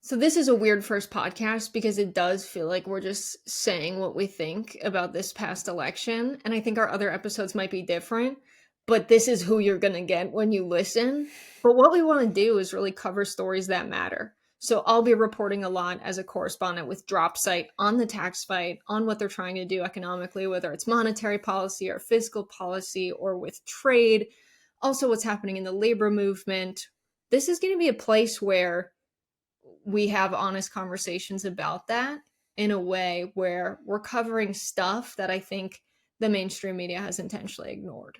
So this is a weird first podcast because it does feel like we're just saying what we think about this past election. And I think our other episodes might be different, but this is who you're going to get when you listen. But what we want to do is really cover stories that matter. So I'll be reporting a lot as a correspondent with DropSite on the tax fight, on what they're trying to do economically, whether it's monetary policy or fiscal policy or with trade. Also, what's happening in the labor movement. This is going to be a place where we have honest conversations about that in a way where we're covering stuff that I think the mainstream media has intentionally ignored.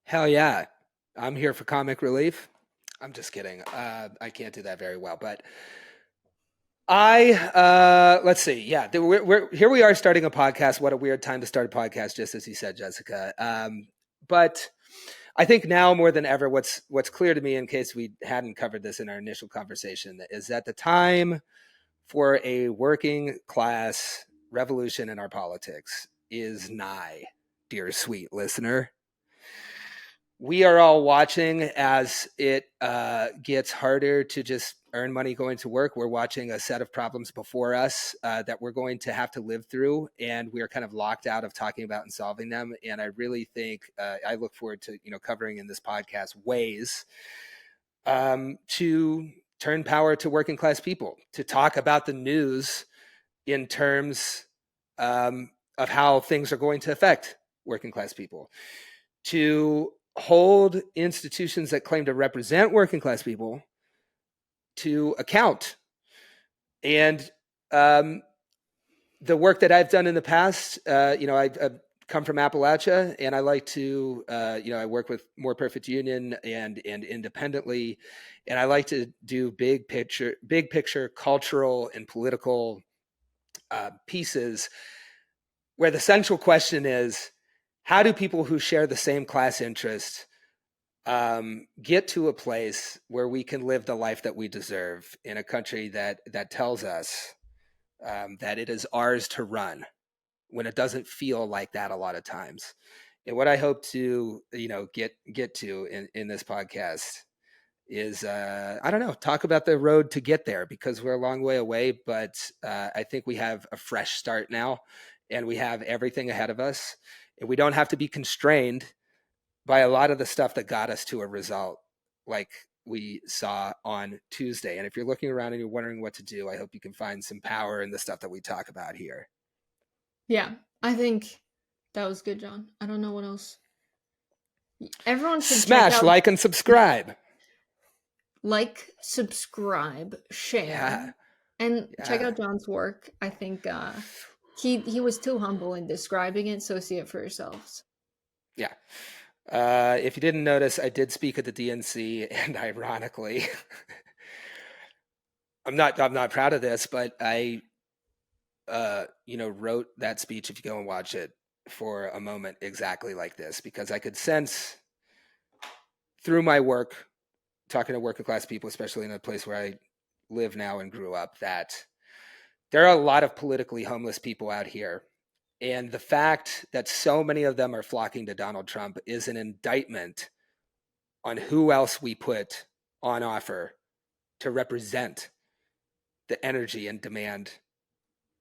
Hell yeah. I'm here for comic relief. I'm just kidding. I can't do that very well, but let's see. Yeah, we're here. We are starting a podcast. What a weird time to start a podcast, just as you said, Jessica. But I think now more than ever, what's clear to me, in case we hadn't covered this in our initial conversation, is that the time for a working class revolution in our politics is nigh, dear sweet listener. We are all watching as it gets harder to just earn money going to work. We're watching a set of problems before us that we're going to have to live through, and we are kind of locked out of talking about and solving them. And I really think I look forward to covering in this podcast ways to turn power to working class people, to talk about the news in terms of how things are going to affect working class people, to hold institutions that claim to represent working class people to account. And the work that I've done in the past, I've come from Appalachia, and I like to, I work with More Perfect Union and independently, and I like to do big picture cultural and political pieces where the central question is, how do people who share the same class interest get to a place where we can live the life that we deserve in a country that tells us that it is ours to run when it doesn't feel like that a lot of times? And what I hope to get to in this podcast is talk about the road to get there, because we're a long way away, but I think we have a fresh start now, and we have everything ahead of us. And we don't have to be constrained by a lot of the stuff that got us to a result like we saw on Tuesday. And if you're looking around and you're wondering what to do, I hope you can find some power in the stuff that we talk about here. Yeah, I think that was good, John. I don't know what else. Everyone should smash, like, and subscribe. Like, subscribe, share, and check out John's work. I think he was too humble in describing it, so see it for yourselves. Yeah. If you didn't notice, I did speak at the DNC, and ironically, I'm not proud of this, but I wrote that speech, if you go and watch it, for a moment exactly like this, because I could sense through my work, talking to working class people, especially in a place where I live now and grew up, that there are a lot of politically homeless people out here. And the fact that so many of them are flocking to Donald Trump is an indictment on who else we put on offer to represent the energy and demand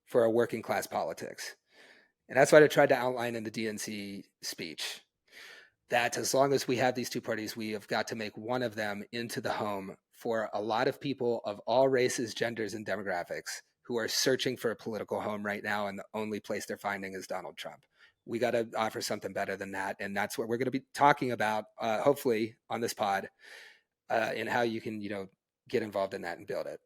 for a working class politics. And that's what I tried to outline in the DNC speech, that as long as we have these two parties, we have got to make one of them into the home for a lot of people of all races, genders, and demographics who are searching for a political home right now, and the only place they're finding is Donald Trump. We got to offer something better than that, and that's what we're going to be talking about, hopefully, on this pod, and how you can, get involved in that and build it.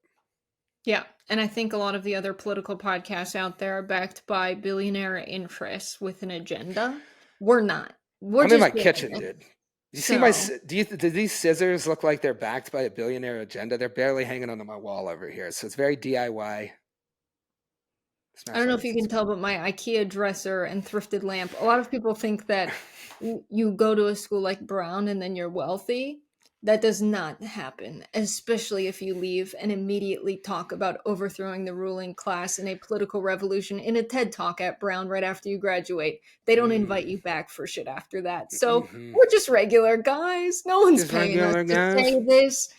Yeah, and I think a lot of the other political podcasts out there are backed by billionaire interests with an agenda. We're not. I'm in my kitchen, dude. You see do these scissors look like they're backed by a billionaire agenda? They're barely hanging on my wall over here, so it's very DIY. I don't know if you can tell, but my IKEA dresser and thrifted lamp, a lot of people think that you go to a school like Brown and then you're wealthy. That does not happen, especially if you leave and immediately talk about overthrowing the ruling class in a political revolution in a TED Talk at Brown right after you graduate. They don't invite you back for shit after that. So we're just regular guys. No one's paying us to say this.